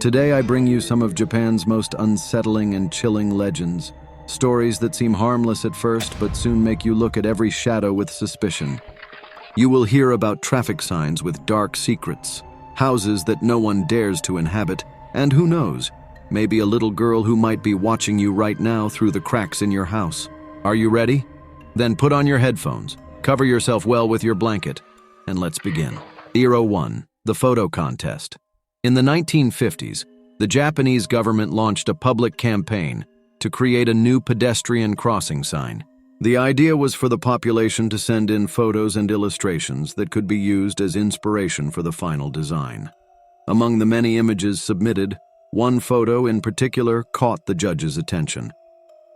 Today I bring you some of Japan's most unsettling and chilling legends. Stories that seem harmless at first but soon make you look at every shadow with suspicion. You will hear about traffic signs with dark secrets, houses that no one dares to inhabit, and who knows, maybe a little girl who might be watching you right now through the cracks in your house. Are you ready? Then put on your headphones, cover yourself well with your blanket, and let's begin. Era 1. The Photo Contest. In the 1950s, the Japanese government launched a public campaign to create a new pedestrian crossing sign. The idea was for the population to send in photos and illustrations that could be used as inspiration for the final design. Among the many images submitted, one photo in particular caught the judge's attention.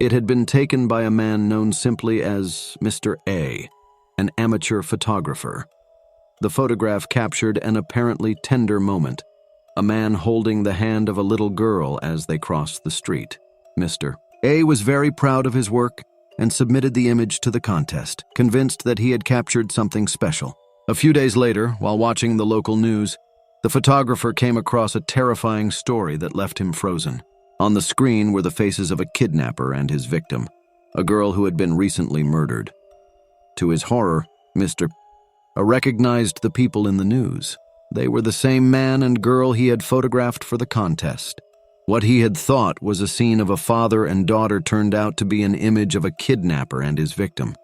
It had been taken by a man known simply as Mr. A, an amateur photographer. The photograph captured an apparently tender moment, a man holding the hand of a little girl as they crossed the street. Mr. A was very proud of his work and submitted the image to the contest, convinced that he had captured something special. A few days later, while watching the local news, the photographer came across a terrifying story that left him frozen. On the screen were the faces of a kidnapper and his victim, a girl who had been recently murdered. To his horror, Mr. A recognized the people in the news. They were the same man and girl he had photographed for the contest. What he had thought was a scene of a father and daughter turned out to be an image of a kidnapper and his victim.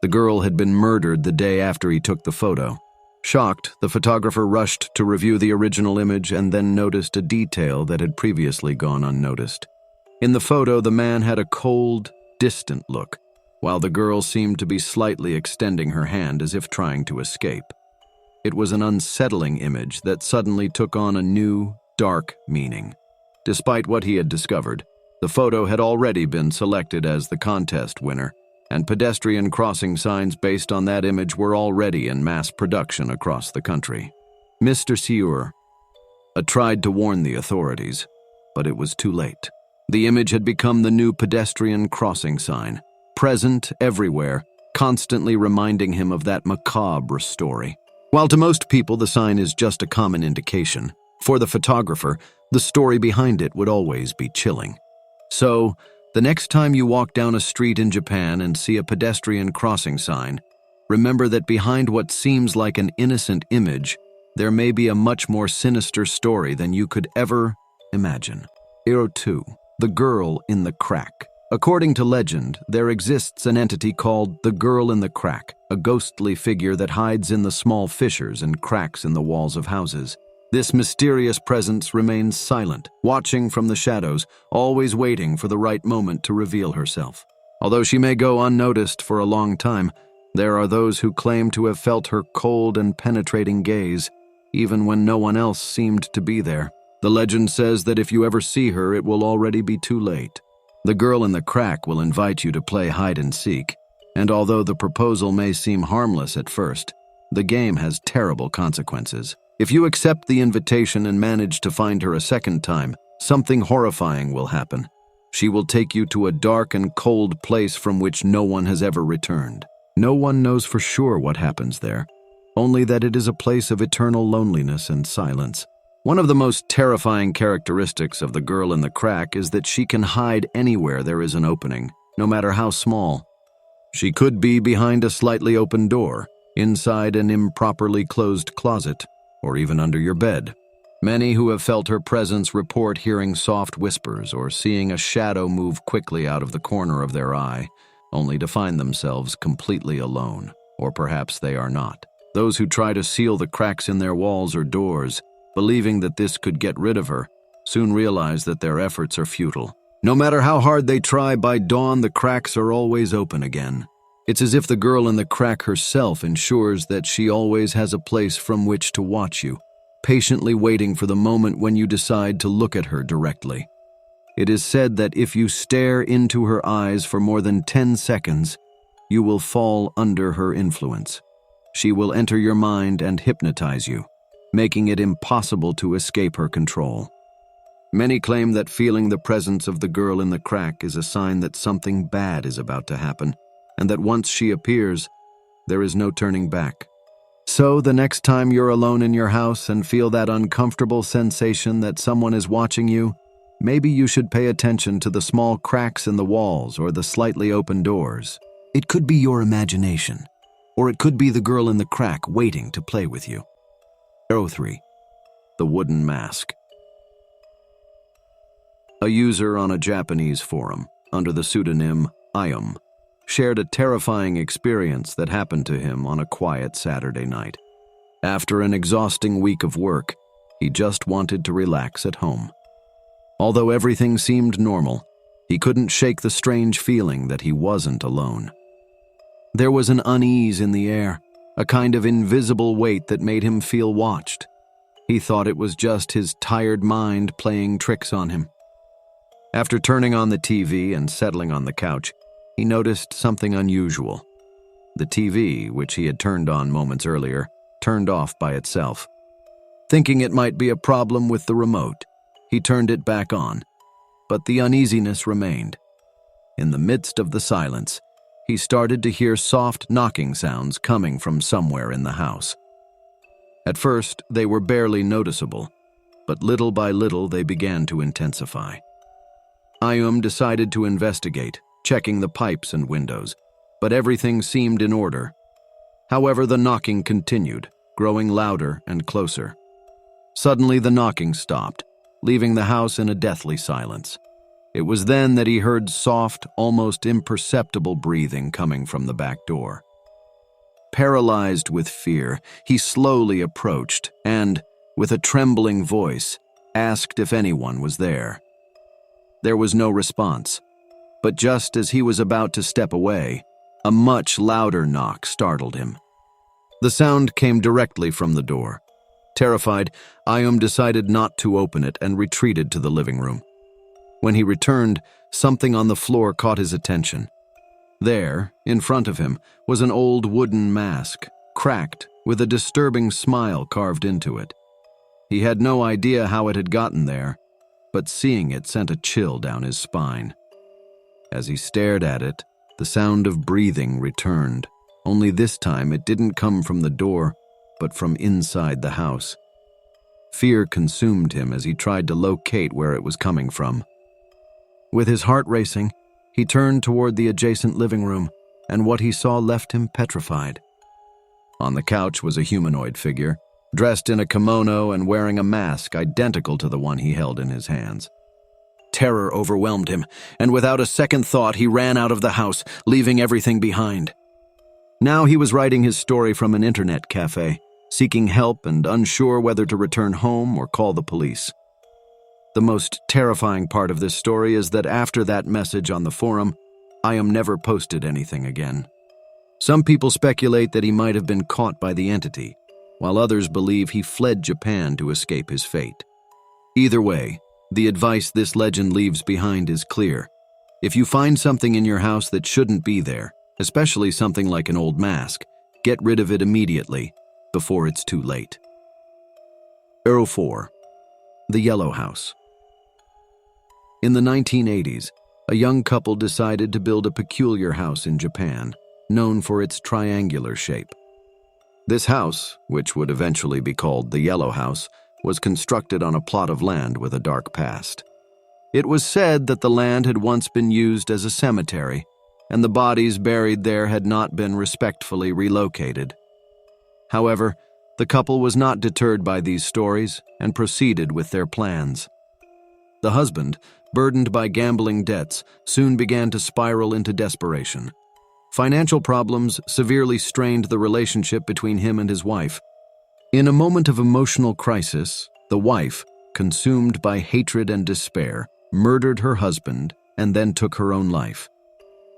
The girl had been murdered the day after he took the photo. Shocked, the photographer rushed to review the original image and then noticed a detail that had previously gone unnoticed. In the photo, the man had a cold, distant look, while the girl seemed to be slightly extending her hand as if trying to escape. It was an unsettling image that suddenly took on a new, dark meaning. Despite what he had discovered, the photo had already been selected as the contest winner, and pedestrian crossing signs based on that image were already in mass production across the country. Mr. Seur tried to warn the authorities, but it was too late. The image had become the new pedestrian crossing sign, present everywhere, constantly reminding him of that macabre story. While to most people the sign is just a common indication, for the photographer, the story behind it would always be chilling. So, the next time you walk down a street in Japan and see a pedestrian crossing sign, remember that behind what seems like an innocent image, there may be a much more sinister story than you could ever imagine. Era 2. The Girl in the Crack. According to legend, there exists an entity called the Girl in the Crack, a ghostly figure that hides in the small fissures and cracks in the walls of houses. This mysterious presence remains silent, watching from the shadows, always waiting for the right moment to reveal herself. Although she may go unnoticed for a long time, there are those who claim to have felt her cold and penetrating gaze, even when no one else seemed to be there. The legend says that if you ever see her, it will already be too late. The Girl in the Crack will invite you to play hide and seek, and although the proposal may seem harmless at first, the game has terrible consequences. If you accept the invitation and manage to find her a second time, something horrifying will happen. She will take you to a dark and cold place from which no one has ever returned. No one knows for sure what happens there, only that it is a place of eternal loneliness and silence. One of the most terrifying characteristics of the Girl in the Crack is that she can hide anywhere there is an opening, no matter how small. She could be behind a slightly open door, inside an improperly closed closet, or even under your bed. Many who have felt her presence report hearing soft whispers or seeing a shadow move quickly out of the corner of their eye, only to find themselves completely alone, or perhaps they are not. Those who try to seal the cracks in their walls or doors, believing that this could get rid of her, soon realize that their efforts are futile. No matter how hard they try, by dawn the cracks are always open again. It's as if the Girl in the Crack herself ensures that she always has a place from which to watch you, patiently waiting for the moment when you decide to look at her directly. It is said that if you stare into her eyes for more than 10 seconds, you will fall under her influence. She will enter your mind and hypnotize you, making it impossible to escape her control. Many claim that feeling the presence of the Girl in the Crack is a sign that something bad is about to happen, and that once she appears, there is no turning back. So the next time you're alone in your house and feel that uncomfortable sensation that someone is watching you, maybe you should pay attention to the small cracks in the walls or the slightly open doors. It could be your imagination, or it could be the girl in the crack waiting to play with you. 3. The wooden mask. A user on a Japanese forum, under the pseudonym Ium, shared a terrifying experience that happened to him on a quiet Saturday night. After an exhausting week of work, he just wanted to relax at home. Although everything seemed normal, he couldn't shake the strange feeling that he wasn't alone. There was an unease in the air, a kind of invisible weight that made him feel watched. He thought it was just his tired mind playing tricks on him. After turning on the TV and settling on the couch, he noticed something unusual. The TV, which he had turned on moments earlier, turned off by itself. Thinking it might be a problem with the remote, he turned it back on, but the uneasiness remained. In the midst of the silence, he started to hear soft knocking sounds coming from somewhere in the house. At first, they were barely noticeable, but little by little they began to intensify. Ium decided to investigate, checking the pipes and windows, but everything seemed in order. However, the knocking continued, growing louder and closer. Suddenly, the knocking stopped, leaving the house in a deathly silence. It was then that he heard soft, almost imperceptible breathing coming from the back door. Paralyzed with fear, he slowly approached and, with a trembling voice, asked if anyone was there. There was no response. But just as he was about to step away, a much louder knock startled him. The sound came directly from the door. Terrified, Ium decided not to open it and retreated to the living room. When he returned, something on the floor caught his attention. There, in front of him, was an old wooden mask, cracked, with a disturbing smile carved into it. He had no idea how it had gotten there, but seeing it sent a chill down his spine. As he stared at it, the sound of breathing returned, only this time it didn't come from the door, but from inside the house. Fear consumed him as he tried to locate where it was coming from. With his heart racing, he turned toward the adjacent living room, and what he saw left him petrified. On the couch was a humanoid figure, dressed in a kimono and wearing a mask identical to the one he held in his hands. Terror overwhelmed him, and without a second thought, he ran out of the house, leaving everything behind. Now he was writing his story from an internet cafe, seeking help and unsure whether to return home or call the police. The most terrifying part of this story is that after that message on the forum, Ium never posted anything again. Some people speculate that he might have been caught by the entity, while others believe he fled Japan to escape his fate. Either way, the advice this legend leaves behind is clear. If you find something in your house that shouldn't be there, especially something like an old mask, get rid of it immediately, before it's too late. 4. The Yellow House. In the 1980s, a young couple decided to build a peculiar house in Japan, known for its triangular shape. This house, which would eventually be called the Yellow House, was constructed on a plot of land with a dark past. It was said that the land had once been used as a cemetery, and the bodies buried there had not been respectfully relocated. However, the couple was not deterred by these stories and proceeded with their plans. The husband, burdened by gambling debts, soon began to spiral into desperation. Financial problems severely strained the relationship between him and his wife. In a moment of emotional crisis, the wife, consumed by hatred and despair, murdered her husband and then took her own life.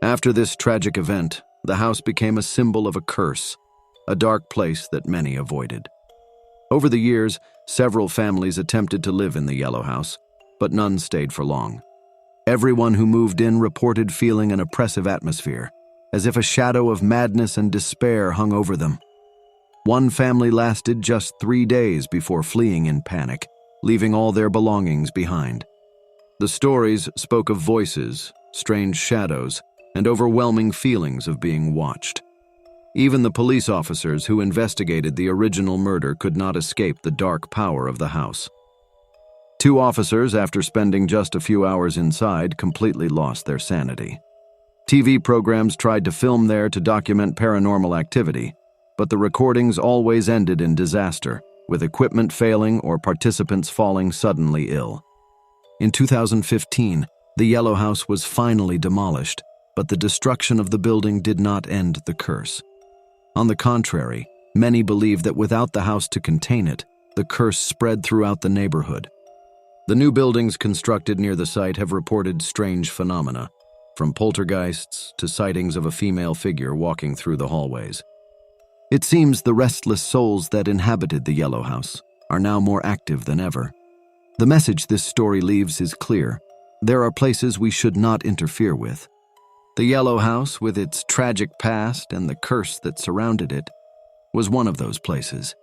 After this tragic event, the house became a symbol of a curse, a dark place that many avoided. Over the years, several families attempted to live in the Yellow House, but none stayed for long. Everyone who moved in reported feeling an oppressive atmosphere, as if a shadow of madness and despair hung over them. One family lasted just 3 days before fleeing in panic, leaving all their belongings behind. The stories spoke of voices, strange shadows, and overwhelming feelings of being watched. Even the police officers who investigated the original murder could not escape the dark power of the house. 2 officers, after spending just a few hours inside, completely lost their sanity. TV programs tried to film there to document paranormal activity, but the recordings always ended in disaster, with equipment failing or participants falling suddenly ill. In 2015, the Yellow House was finally demolished, but the destruction of the building did not end the curse. On the contrary, many believe that without the house to contain it, the curse spread throughout the neighborhood. The new buildings constructed near the site have reported strange phenomena, from poltergeists to sightings of a female figure walking through the hallways. It seems the restless souls that inhabited the Yellow House are now more active than ever. The message this story leaves is clear. There are places we should not interfere with. The Yellow House, with its tragic past and the curse that surrounded it, was one of those places.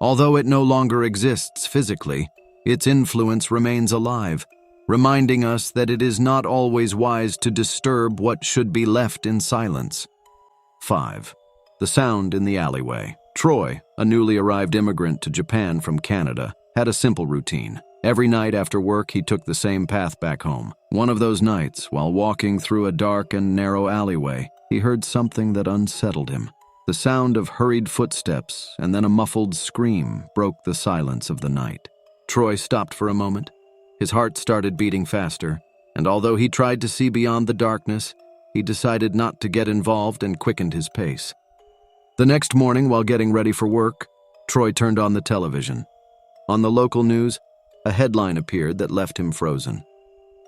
Although it no longer exists physically, its influence remains alive, reminding us that it is not always wise to disturb what should be left in silence. 5. The sound in the alleyway. Troy, a newly arrived immigrant to Japan from Canada, had a simple routine. Every night after work, he took the same path back home. One of those nights, while walking through a dark and narrow alleyway, he heard something that unsettled him. The sound of hurried footsteps and then a muffled scream broke the silence of the night. Troy stopped for a moment. His heart started beating faster, and although he tried to see beyond the darkness, he decided not to get involved and quickened his pace. The next morning, while getting ready for work, Troy turned on the television. On the local news, a headline appeared that left him frozen.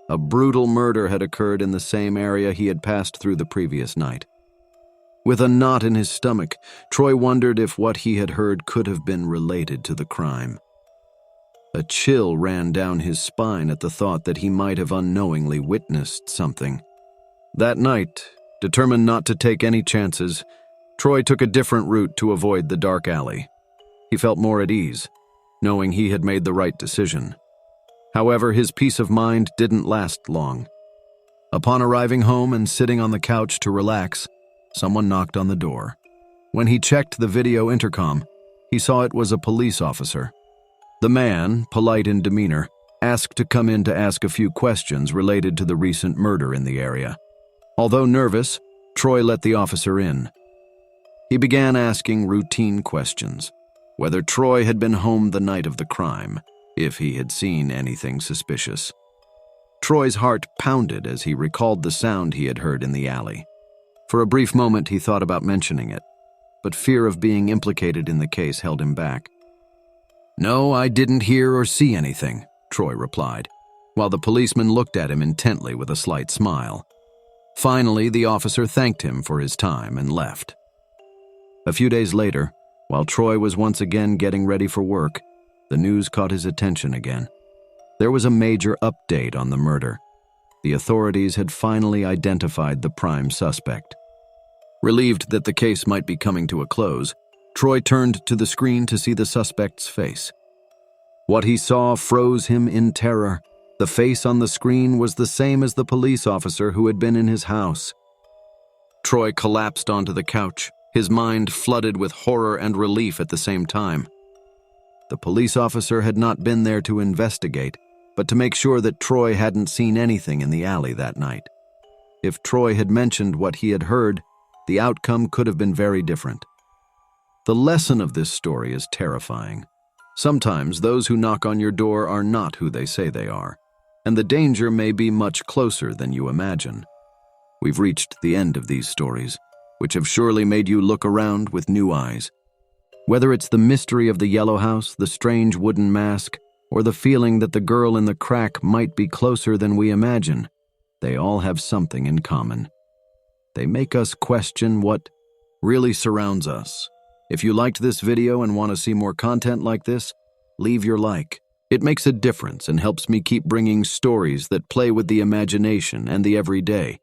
A brutal murder had occurred in the same area he had passed through the previous night. With a knot in his stomach, Troy wondered if what he had heard could have been related to the crime. A chill ran down his spine at the thought that he might have unknowingly witnessed something. That night, determined not to take any chances, Troy took a different route to avoid the dark alley. He felt more at ease, knowing he had made the right decision. However, his peace of mind didn't last long. Upon arriving home and sitting on the couch to relax, someone knocked on the door. When he checked the video intercom, he saw it was a police officer. The man, polite in demeanor, asked to come in to ask a few questions related to the recent murder in the area. Although nervous, Troy let the officer in. He began asking routine questions. Whether Troy had been home the night of the crime, if he had seen anything suspicious. Troy's heart pounded as he recalled the sound he had heard in the alley. For a brief moment he thought about mentioning it, but fear of being implicated in the case held him back. "No, I didn't hear or see anything," Troy replied, while the policeman looked at him intently with a slight smile. Finally, the officer thanked him for his time and left. A few days later, while Troy was once again getting ready for work, the news caught his attention again. There was a major update on the murder. The authorities had finally identified the prime suspect. Relieved that the case might be coming to a close, Troy turned to the screen to see the suspect's face. What he saw froze him in terror. The face on the screen was the same as the police officer who had been in his house. Troy collapsed onto the couch, his mind flooded with horror and relief at the same time. The police officer had not been there to investigate, but to make sure that Troy hadn't seen anything in the alley that night. If Troy had mentioned what he had heard, the outcome could have been very different. The lesson of this story is terrifying. Sometimes those who knock on your door are not who they say they are, and the danger may be much closer than you imagine. We've reached the end of these stories, which have surely made you look around with new eyes. Whether it's the mystery of the Yellow House, the strange wooden mask, or the feeling that the girl in the crack might be closer than we imagine, they all have something in common. They make us question what really surrounds us. If you liked this video and want to see more content like this, leave your like. It makes a difference and helps me keep bringing stories that play with the imagination and the everyday,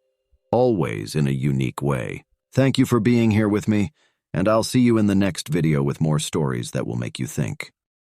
always in a unique way. Thank you for being here with me, and I'll see you in the next video with more stories that will make you think.